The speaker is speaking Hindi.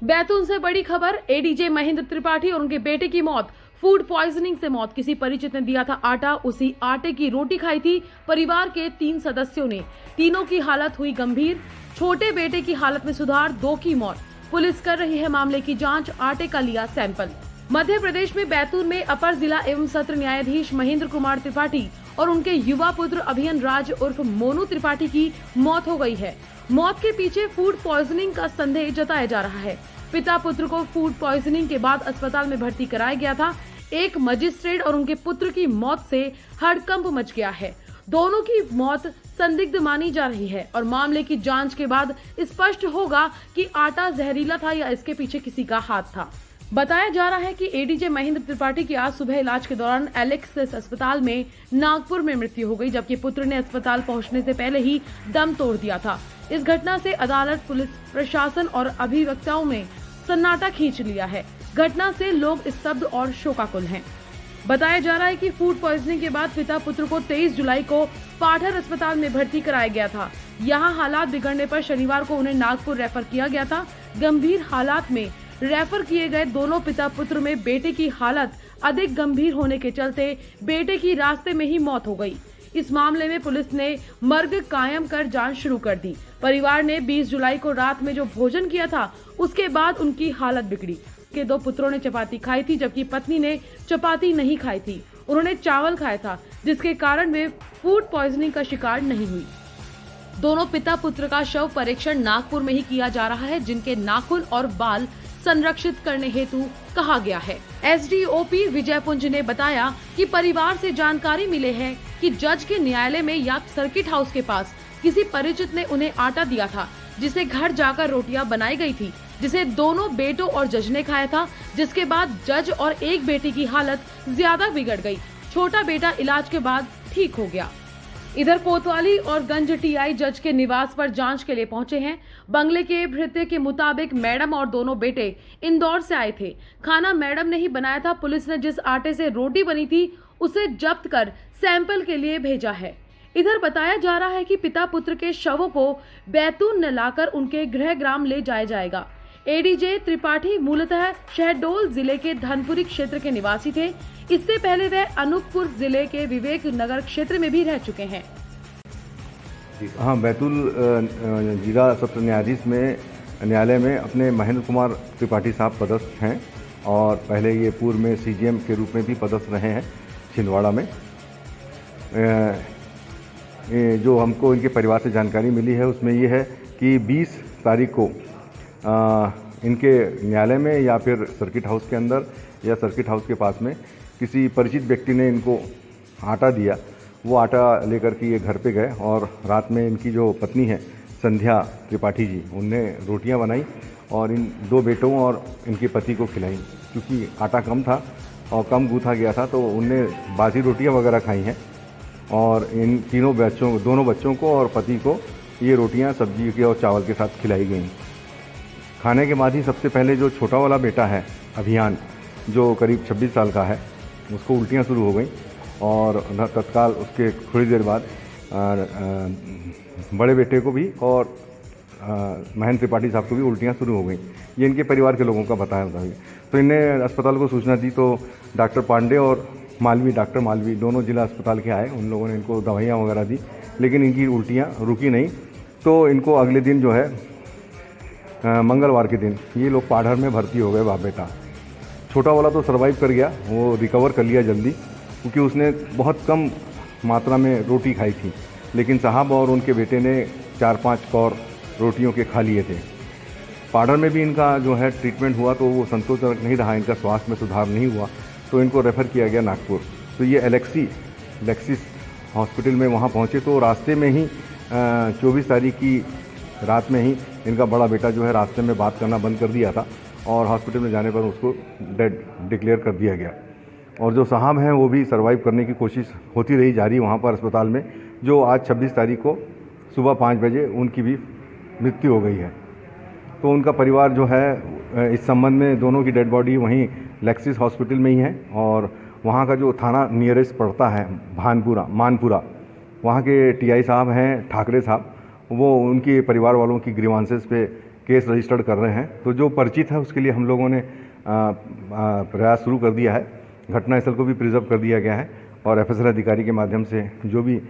बैतूल से बड़ी खबर। एडीजे महेंद्र त्रिपाठी और उनके बेटे की मौत, फूड पॉइजनिंग से मौत। किसी परिचित ने दिया था आटा, उसी आटे की रोटी खाई थी परिवार के 3 सदस्यों ने। तीनों की हालत हुई गंभीर, छोटे बेटे की हालत में सुधार, 2 की मौत। पुलिस कर रही है मामले की जांच, आटे का लिया सैंपल। मध्य प्रदेश में बैतूल में अपर जिला एवं सत्र न्यायाधीश महेंद्र कुमार त्रिपाठी और उनके युवा पुत्र अभियन राज उर्फ मोनू त्रिपाठी की मौत हो गई है। मौत के पीछे फूड पॉइजनिंग का संदेह जताया जा रहा है। पिता पुत्र को फूड पॉइजनिंग के बाद अस्पताल में भर्ती कराया गया था। एक मजिस्ट्रेट और उनके पुत्र की मौत से हड़कंप मच गया है। दोनों की मौत संदिग्ध मानी जा रही है और मामले की जांच के बाद स्पष्ट होगा कि आटा जहरीला था या इसके पीछे किसी का हाथ था। बताया जा रहा है कि एडीजे महेंद्र त्रिपाठी की आज सुबह इलाज के दौरान एलेक्सिस अस्पताल में नागपुर में मृत्यु हो गई, जबकि पुत्र ने अस्पताल पहुंचने से पहले ही दम तोड़ दिया था। इस घटना से अदालत, पुलिस प्रशासन और अभिवक्ताओं में सन्नाटा खींच लिया है। घटना से लोग स्तब्ध और शोकाकुल हैं। बताया जा रहा है कि फूड पॉइजनिंग के बाद पिता पुत्र को 23 जुलाई को पाठर अस्पताल में भर्ती कराया गया था। यहां हालात बिगड़ने पर शनिवार को उन्हें नागपुर रेफर किया गया था। गंभीर हालात में रेफर किए गए दोनों पिता पुत्र में बेटे की हालत अधिक गंभीर होने के चलते बेटे की रास्ते में ही मौत हो गई। इस मामले में पुलिस ने मर्ग कायम कर जांच शुरू कर दी। परिवार ने 20 जुलाई को रात में जो भोजन किया था उसके बाद उनकी हालत बिगड़ी। के 2 पुत्रों ने चपाती खाई थी, जबकि पत्नी ने चपाती नहीं खाई थी। उन्होंने चावल खाया था, जिसके कारण वे फूड पॉइजनिंग का शिकार नहीं हुई। दोनों पिता पुत्र का शव परीक्षण नागपुर में ही किया जा रहा है, जिनके नाखून और बाल संरक्षित करने हेतु कहा गया है। एसडीओपी विजय पुंज ने बताया कि परिवार से जानकारी मिले है कि जज के न्यायालय में या सर्किट हाउस के पास किसी परिचित ने उन्हें आटा दिया था, जिसे घर जाकर रोटियां बनाई गई थी, जिसे दोनों बेटों और जज ने खाया था। जिसके बाद जज और एक बेटी की हालत ज्यादा बिगड़ गई। छोटा बेटा इलाज के बाद ठीक हो गया। इधर कोतवाली और गंज टीआई जज के निवास पर जांच के लिए पहुंचे हैं। बंगले के भृत्य के मुताबिक मैडम और दोनों बेटे इंदौर से आए थे। खाना मैडम ने ही बनाया था। पुलिस ने जिस आटे से रोटी बनी थी उसे जब्त कर सैंपल के लिए भेजा है। इधर बताया जा रहा है कि पिता पुत्र के शवों को बैतूल न लाकर उनके गृह ग्राम ले जाया जाएगा। एडीजे त्रिपाठी मूलतः शहडोल जिले के धनपुरी क्षेत्र के निवासी थे। इससे पहले वह अनूपपुर जिले के विवेक नगर क्षेत्र में भी रह चुके हैं। हाँ, बैतूल जिला सत्र न्यायाधीश में न्यायालय में अपने महेंद्र कुमार त्रिपाठी साहब पदस्थ हैं और पहले ये पूर्व में सीजीएम के रूप में भी पदस्थ रहे हैं छिंदवाड़ा में। जो हमको इनके परिवार से जानकारी मिली है उसमें ये है कि 20 तारीख को इनके न्यायालय में या फिर सर्किट हाउस के अंदर या सर्किट हाउस के पास में किसी परिचित व्यक्ति ने इनको आटा दिया। वो आटा लेकर के ये घर पे गए और रात में इनकी जो पत्नी है संध्या त्रिपाठी जी, उनने रोटियां बनाई और इन 2 बेटों और इनके पति को खिलाई। क्योंकि आटा कम था और कम गूथा गया था तो उनने बासी रोटियां वगैरह खाई हैं और इन दोनों बच्चों को और पति को ये रोटियां सब्जी के और चावल के साथ खिलाई गई। खाने के बाद ही सबसे पहले जो छोटा वाला बेटा है अभियान, जो करीब 26 साल का है, उसको उल्टियां शुरू हो गई और तत्काल उसके थोड़ी देर बाद बड़े बेटे को भी और महेंद्र त्रिपाठी साहब को भी उल्टियां शुरू हो गई। ये इनके परिवार के लोगों का बताया था। तो इन्हें अस्पताल को सूचना दी तो डॉक्टर पांडे और डॉक्टर मालवी दोनों जिला अस्पताल के आए। उन लोगों ने इनको दवाइयाँ वगैरह दी, लेकिन इनकी उल्टियाँ रुकी नहीं। तो इनको अगले दिन जो है मंगलवार के दिन ये लोग पाढ़र में भर्ती हो गए बाप बेटा। छोटा वाला तो सर्वाइव कर गया, वो रिकवर कर लिया जल्दी, क्योंकि उसने बहुत कम मात्रा में रोटी खाई थी। लेकिन साहब और उनके बेटे ने 4-5 कौर रोटियों के खा लिए थे। पाढ़र में भी इनका जो है ट्रीटमेंट हुआ तो वो संतोषजनक नहीं रहा, इनका स्वास्थ्य में सुधार नहीं हुआ, तो इनको रेफ़र किया गया नागपुर। तो ये लेक्सिस हॉस्पिटल में वहाँ पहुँचे तो रास्ते में ही 24 तारीख की रात में ही इनका बड़ा बेटा जो है रास्ते में बात करना बंद कर दिया था और हॉस्पिटल में जाने पर उसको डेड डिक्लेयर कर दिया गया। और जो साहब हैं वो भी सर्वाइव करने की कोशिश होती रही जारी वहाँ पर अस्पताल में, जो आज 26 तारीख को सुबह 5 बजे उनकी भी मृत्यु हो गई है। तो उनका परिवार जो है इस संबंध में दोनों की डेड बॉडी वहीं लेक्सिस हॉस्पिटल में ही है और वहाँ का जो थाना नियरेस्ट पड़ता है मानपुरा, वहाँ के टीआई साहब हैं ठाकरे साहब, वो उनके परिवार वालों की ग्रीवांसेस पे केस रजिस्टर्ड कर रहे हैं। तो जो परिचित है उसके लिए हम लोगों ने प्रयास शुरू कर दिया है। घटनास्थल को भी प्रिजर्व कर दिया गया है और एफएसएल अधिकारी के माध्यम से जो भी